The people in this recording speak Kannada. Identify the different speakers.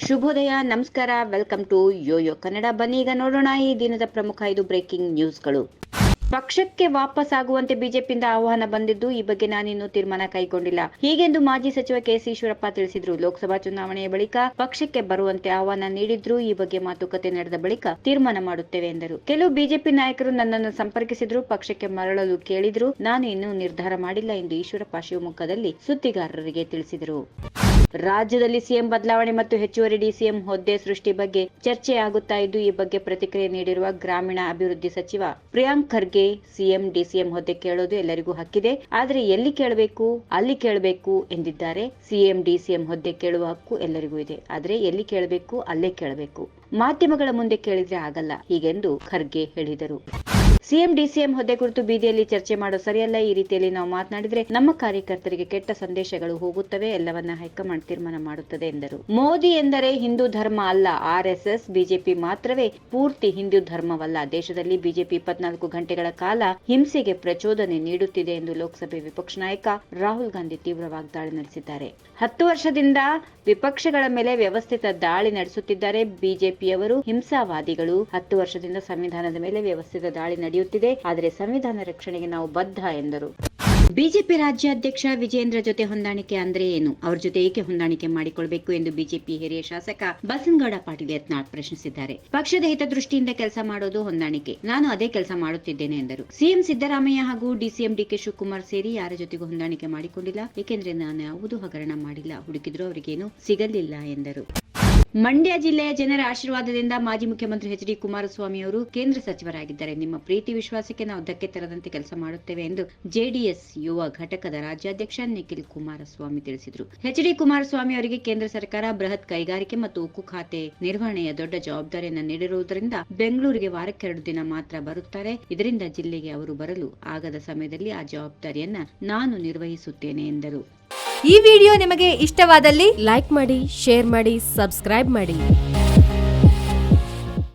Speaker 1: ಶುಭೋದಯ, ನಮಸ್ಕಾರ, ವೆಲ್ಕಮ್ ಟು ಯೋಯೋ ಕನ್ನಡ. ಬನ್ನಿ ಈಗ ನೋಡೋಣ ಈ ದಿನದ ಪ್ರಮುಖ 5 ಬ್ರೇಕಿಂಗ್ ನ್ಯೂಸ್ಗಳು. ಪಕ್ಷಕ್ಕೆ ವಾಪಸ್ ಆಗುವಂತೆ ಬಿಜೆಪಿಯಿಂದ ಆಹ್ವಾನ ಬಂದಿದ್ದು, ಈ ಬಗ್ಗೆ ನಾನಿನ್ನೂ ತೀರ್ಮಾನ ಕೈಗೊಂಡಿಲ್ಲ, ಹೀಗೆಂದು ಮಾಜಿ ಸಚಿವ ಕೆಸಿ ಈಶ್ವರಪ್ಪ ತಿಳಿಸಿದ್ರು. ಲೋಕಸಭಾ ಚುನಾವಣೆಯ ಬಳಿಕ ಪಕ್ಷಕ್ಕೆ ಬರುವಂತೆ ಆಹ್ವಾನ ನೀಡಿದ್ರು. ಈ ಬಗ್ಗೆ ಮಾತುಕತೆ ನಡೆದ ಬಳಿಕ ತೀರ್ಮಾನ ಮಾಡುತ್ತೇವೆ ಎಂದರು. ಕೆಲವು ಬಿಜೆಪಿ ನಾಯಕರು ನನ್ನನ್ನು ಸಂಪರ್ಕಿಸಿದ್ರು, ಪಕ್ಷಕ್ಕೆ ಮರಳಲು ಕೇಳಿದ್ರು. ನಾನು ಇನ್ನೂ ನಿರ್ಧಾರ ಮಾಡಿಲ್ಲ ಎಂದು ಈಶ್ವರಪ್ಪ ಶಿವಮೊಗ್ಗದಲ್ಲಿ ಸುದ್ದಿಗಾರರಿಗೆ ತಿಳಿಸಿದರು. ರಾಜ್ಯದಲ್ಲಿ ಸಿಎಂ ಬದಲಾವಣೆ ಮತ್ತು ಹೆಚ್ಚುವರಿ ಡಿಸಿಎಂ ಹುದ್ದೆ ಸೃಷ್ಟಿ ಬಗ್ಗೆ ಚರ್ಚೆ ಆಗುತ್ತಾ ಇದ್ದು, ಈ ಬಗ್ಗೆ ಪ್ರತಿಕ್ರಿಯೆ ನೀಡಿರುವ ಗ್ರಾಮೀಣ ಅಭಿವೃದ್ಧಿ ಸಚಿವ ಪ್ರಿಯಾಂಕ್ ಖರ್ಗೆ, ಸಿಎಂ ಡಿಸಿಎಂ ಹುದ್ದೆ ಕೇಳೋದು ಎಲ್ಲರಿಗೂ ಹಕ್ಕಿದೆ, ಆದರೆ ಎಲ್ಲಿ ಕೇಳಬೇಕು ಅಲ್ಲಿ ಕೇಳಬೇಕು ಎಂದಿದ್ದಾರೆ. ಸಿಎಂ ಡಿಸಿಎಂ ಹುದ್ದೆ ಕೇಳುವ ಹಕ್ಕು ಎಲ್ಲರಿಗೂ ಇದೆ, ಆದರೆ ಎಲ್ಲಿ ಕೇಳಬೇಕು ಅಲ್ಲೇ ಕೇಳಬೇಕು, ಮಾಧ್ಯಮಗಳ ಮುಂದೆ ಕೇಳಿದ್ರೆ ಆಗಲ್ಲ, ಹೀಗೆಂದು ಖರ್ಗೆ ಹೇಳಿದರು. ಸಿಎಂ ಡಿಸಿಎಂ ಹುದ್ದೆ ಕುರಿತು ಬೀದಿಯಲ್ಲಿ ಚರ್ಚೆ ಮಾಡೋದು ಸರಿಯಲ್ಲ. ಈ ರೀತಿಯಲ್ಲಿ ನಾವು ಮಾತನಾಡಿದ್ರೆ ನಮ್ಮ ಕಾರ್ಯಕರ್ತರಿಗೆ ಕೆಟ್ಟ ಸಂದೇಶಗಳು ಹೋಗುತ್ತವೆ, ಎಲ್ಲವನ್ನ ಹೈಕಮಾಂಡ್ ತೀರ್ಮಾನ ಮಾಡುತ್ತದೆ ಎಂದರು. ಮೋದಿ ಎಂದರೆ ಹಿಂದೂ ಧರ್ಮ ಅಲ್ಲ, ಆರ್ಎಸ್ಎಸ್, ಬಿಜೆಪಿ ಮಾತ್ರವೇ ಪೂರ್ತಿ ಹಿಂದೂ ಧರ್ಮವಲ್ಲ. ದೇಶದಲ್ಲಿ ಬಿಜೆಪಿ 24 ಗಂಟೆಗಳ ಕಾಲ ಹಿಂಸೆಗೆ ಪ್ರಚೋದನೆ ನೀಡುತ್ತಿದೆ ಎಂದು ಲೋಕಸಭೆ ವಿಪಕ್ಷ ನಾಯಕ ರಾಹುಲ್ ಗಾಂಧಿ ತೀವ್ರ ವಾಗ್ದಾಳಿ ನಡೆಸಿದ್ದಾರೆ. 10 ವರ್ಷದಿಂದ ವಿಪಕ್ಷಗಳ ಮೇಲೆ ವ್ಯವಸ್ಥಿತ ದಾಳಿ ನಡೆಸುತ್ತಿದ್ದಾರೆ. ಬಿಜೆಪಿಯವರು ಹಿಂಸಾವಾದಿಗಳು. 10 ವರ್ಷದಿಂದ ಸಂವಿಧಾನದ ಮೇಲೆ ವ್ಯವಸ್ಥಿತ ದಾಳಿ ನಡೆಯುತ್ತಿದೆ, ಆದರೆ ಸಂವಿಧಾನ ರಕ್ಷಣೆಗೆ ನಾವು ಬದ್ಧ ಎಂದರು. ಬಿಜೆಪಿ ರಾಜ್ಯಾಧ್ಯಕ್ಷ ವಿಜೇಂದ್ರ ಜೊತೆ ಹೊಂದಾಣಿಕೆ ಅಂದ್ರೆ ಏನು? ಅವ್ರ ಜೊತೆ ಏಕೆ ಹೊಂದಾಣಿಕೆ ಮಾಡಿಕೊಳ್ಬೇಕು ಎಂದು ಬಿಜೆಪಿ ಹಿರಿಯ ಶಾಸಕ ಬಸನಗೌಡ ಪಾಟೀಲ್ ಯತ್ನಾಳ್ ಪ್ರಶ್ನಿಸಿದ್ದಾರೆ. ಪಕ್ಷದ ಹಿತದೃಷ್ಟಿಯಿಂದ ಕೆಲಸ ಮಾಡೋದು ಹೊಂದಾಣಿಕೆ, ನಾನು ಅದೇ ಕೆಲಸ ಮಾಡುತ್ತಿದ್ದೇನೆ ಎಂದರು. ಸಿಎಂ ಸಿದ್ದರಾಮಯ್ಯ ಹಾಗೂ ಡಿಸಿಎಂ ಡಿಕೆ ಶಿವಕುಮಾರ್ ಸೇರಿ ಯಾರ ಜೊತೆಗೂ ಹೊಂದಾಣಿಕೆ ಮಾಡಿಕೊಂಡಿಲ್ಲ, ಏಕೆಂದ್ರೆ ನಾನು ಯಾವುದೂ ಹಗರಣ ಮಾಡಿಲ್ಲ, ಹುಡುಕಿದ್ರೂ ಅವರಿಗೇನು ಸಿಗಲಿಲ್ಲ ಎಂದರು. ಮಂಡ್ಯ ಜಿಲ್ಲೆಯ ಜನರ ಆಶೀರ್ವಾದದಿಂದ ಮಾಜಿ ಮುಖ್ಯಮಂತ್ರಿ ಎಚ್.ಡಿ. ಕುಮಾರಸ್ವಾಮಿ ಅವರು ಕೇಂದ್ರ ಸಚಿವರಾಗಿದ್ದಾರೆ. ನಿಮ್ಮ ಪ್ರೀತಿ ವಿಶ್ವಾಸಕ್ಕೆ ನಾವು ಧಕ್ಕೆ ತರದಂತೆ ಕೆಲಸ ಮಾಡುತ್ತೇವೆ ಎಂದು ಜೆಡಿಎಸ್ ಯುವ ಘಟಕದ ರಾಜ್ಯಾಧ್ಯಕ್ಷ ನಿಖಿಲ್ ಕುಮಾರಸ್ವಾಮಿ ತಿಳಿಸಿದರು. ಎಚ್.ಡಿ. ಕುಮಾರಸ್ವಾಮಿ ಅವರಿಗೆ ಕೇಂದ್ರ ಸರ್ಕಾರ ಬೃಹತ್ ಕೈಗಾರಿಕೆ ಮತ್ತು ಉಕ್ಕು ಖಾತೆ ನಿರ್ವಹಣೆಯ ದೊಡ್ಡ ಜವಾಬ್ದಾರಿಯನ್ನು ನೀಡಿರುವುದರಿಂದ ಬೆಂಗಳೂರಿಗೆ ವಾರಕ್ಕೆ 2 ದಿನ ಮಾತ್ರ ಬರುತ್ತಾರೆ. ಇದರಿಂದ ಜಿಲ್ಲೆಗೆ ಅವರು ಬರಲು ಆಗದ ಸಮಯದಲ್ಲಿ ಆ ಜವಾಬ್ದಾರಿಯನ್ನ ನಾನು ನಿರ್ವಹಿಸುತ್ತೇನೆ ಎಂದರು.
Speaker 2: ಈ ವಿಡಿಯೋ ನಿಮಗೆ ಇಷ್ಟವಾದಲ್ಲಿ ಲೈಕ್ ಮಾಡಿ, ಶೇರ್ ಮಾಡಿ, ಸಬ್ಸ್ಕ್ರೈಬ್ ಮಾಡಿ.